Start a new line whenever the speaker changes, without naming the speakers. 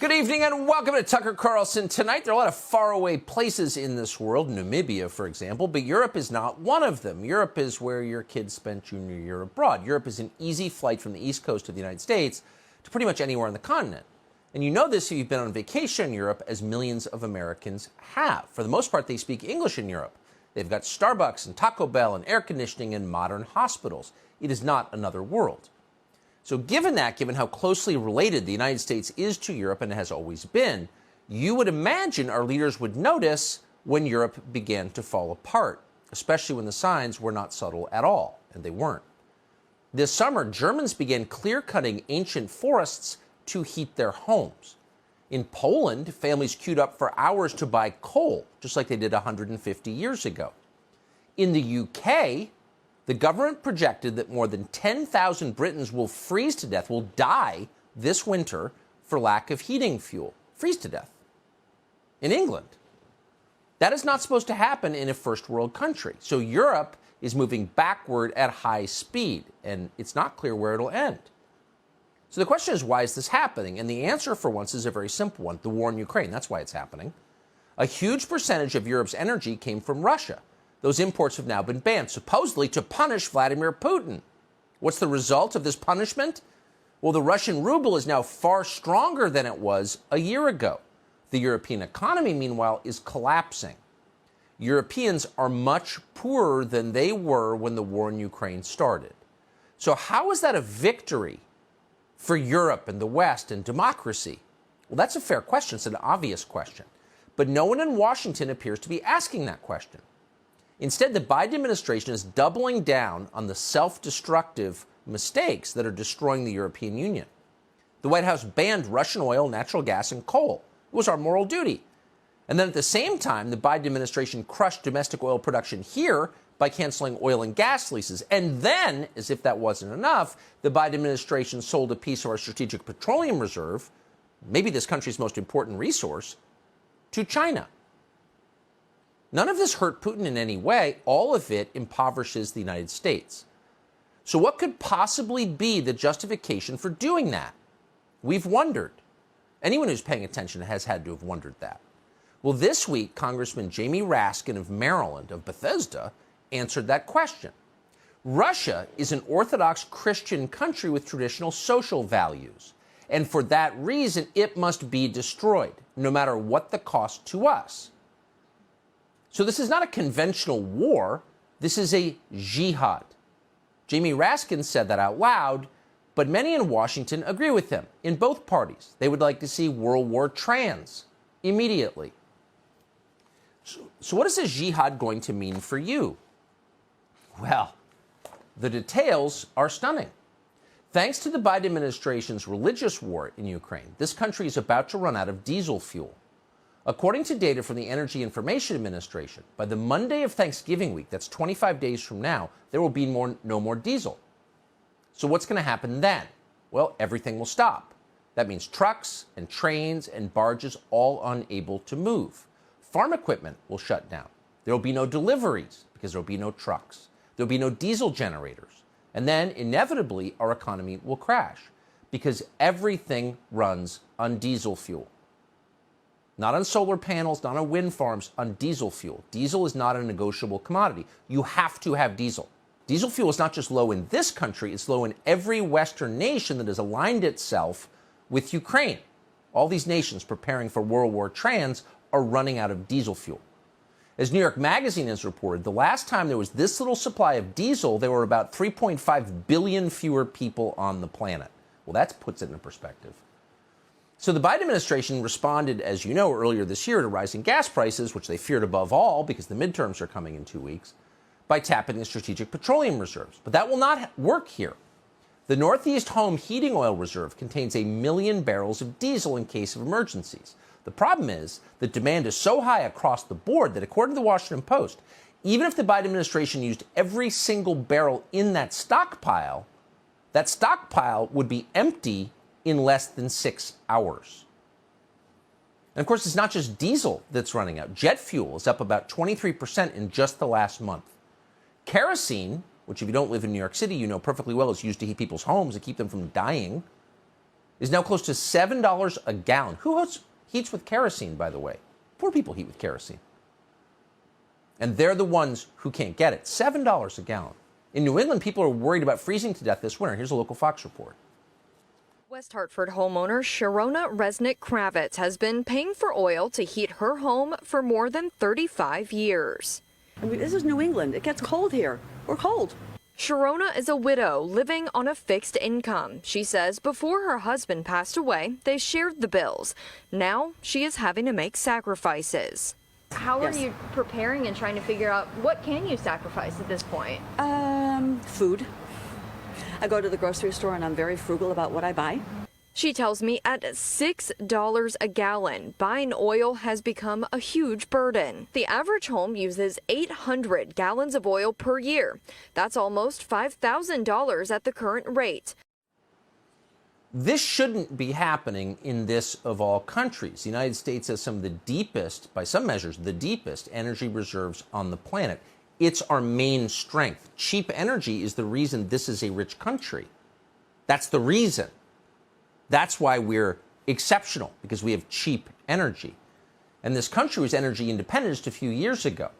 Good evening and welcome to Tucker Carlson Tonight. There are a lot of faraway places in this world, Namibia, for example, but Europe is not one of them. Europe is where your kids spent junior year abroad. Europe is an easy flight from the East Coast of the United States to pretty much anywhere on the continent. And you know this if you've been on vacation in Europe, as millions of Americans have. For the most part, they speak English in Europe. They've got Starbucks and Taco Bell and air conditioning and modern hospitals. It is not another world. So given how closely related the United States is to Europe and has always been, you would imagine our leaders would notice when Europe began to fall apart, especially when the signs were not subtle at all, and they weren't. This summer, Germans began clear-cutting ancient forests to heat their homes. In Poland, families queued up for hours to buy coal, just like they did 150 years ago. In the UK, the government projected that more than 10,000 Britons will freeze to death, will die this winter for lack of heating fuel. Freeze to death. In England. That is not supposed to happen in a first world country. So Europe is moving backward at high speed, and it's not clear where it'll end. So the question is, why is this happening? And the answer, for once, is a very simple one. The war in Ukraine. That's why it's happening. A huge percentage of Europe's energy came from Russia. Those imports have now been banned, supposedly to punish Vladimir Putin. What's the result of this punishment? Well, the Russian ruble is now far stronger than it was a year ago. The European economy, meanwhile, is collapsing. Europeans are much poorer than they were when the war in Ukraine started. So how is that a victory for Europe and the West and democracy? Well, that's a fair question. It's an obvious question. But no one in Washington appears to be asking that question. Instead, the Biden administration is doubling down on the self-destructive mistakes that are destroying the European Union. The White House banned Russian oil, natural gas, and coal. It was our moral duty. And then at the same time, the Biden administration crushed domestic oil production here by canceling oil and gas leases. And then, as if that wasn't enough, the Biden administration sold a piece of our strategic petroleum reserve, maybe this country's most important resource, to China. None of this hurt Putin in any way. All of it impoverishes the United States. So what could possibly be the justification for doing that? We've wondered. Anyone who's paying attention has had to have wondered that. Well, this week, Congressman Jamie Raskin of Maryland, of Bethesda, answered that question. Russia is an Orthodox Christian country with traditional social values. And for that reason, it must be destroyed, no matter what the cost to us. So this is not a conventional war. This is a jihad. Jamie Raskin said that out loud, but many in Washington agree with him, in both parties. They would like to see World War trans immediately. So what is a jihad going to mean for you? Well, the details are stunning. Thanks to the Biden administration's religious war in Ukraine, this country is about to run out of diesel fuel. According to data from the Energy Information Administration, by the Monday of Thanksgiving week, that's 25 days from now, there will be no more diesel. So what's going to happen then? Well, everything will stop. That means trucks and trains and barges all unable to move. Farm equipment will shut down. There will be no deliveries because there will be no trucks. There will be no diesel generators. And then, inevitably, our economy will crash because everything runs on diesel fuel. Not on solar panels, not on wind farms, on diesel fuel. Diesel is not a negotiable commodity. You have to have diesel. Diesel fuel is not just low in this country, it's low in every Western nation that has aligned itself with Ukraine. All these nations preparing for World War trans are running out of diesel fuel. As New York Magazine has reported, the last time there was this little supply of diesel, there were about 3.5 billion fewer people on the planet. Well, that puts it in perspective. So the Biden administration responded, as you know, earlier this year to rising gas prices, which they feared above all because the midterms are coming in 2 weeks, by tapping the strategic petroleum reserves. But that will not work here. The Northeast Home Heating Oil Reserve contains 1 million barrels of diesel in case of emergencies. The problem is that demand is so high across the board that, according to the Washington Post, even if the Biden administration used every single barrel in that stockpile would be empty in less than 6 hours. And of course, it's not just diesel that's running out. Jet fuel is up about 23% in just the last month. Kerosene, which if you don't live in New York City, you know perfectly well is used to heat people's homes and keep them from dying, is now close to $7 a gallon. Who heats with kerosene, by the way? Poor people heat with kerosene. And they're the ones who can't get it. $7 a gallon. In New England, people are worried about freezing to death this winter. Here's a local Fox report.
West Hartford homeowner Sharona Resnick-Kravitz has been paying for oil to heat her home for more than 35 years.
I mean, this is New England. It gets cold here. We're cold.
Sharona is a widow living on a fixed income. She says before her husband passed away, they shared the bills. Now she is having to make sacrifices.
How are you preparing and trying to figure out what can you sacrifice at this point?
Food. I go to the grocery store and I'm very frugal about what I buy.
She tells me at $6 a gallon, buying oil has become a huge burden. The average home uses 800 gallons of oil per year. That's almost $5,000 at the current rate.
This shouldn't be happening in this of all countries. The United States has some of the deepest, by some measures, the deepest energy reserves on the planet. It's our main strength. Cheap energy is the reason this is a rich country. That's the reason. That's why we're exceptional, because we have cheap energy. And this country was energy independent just a few years ago.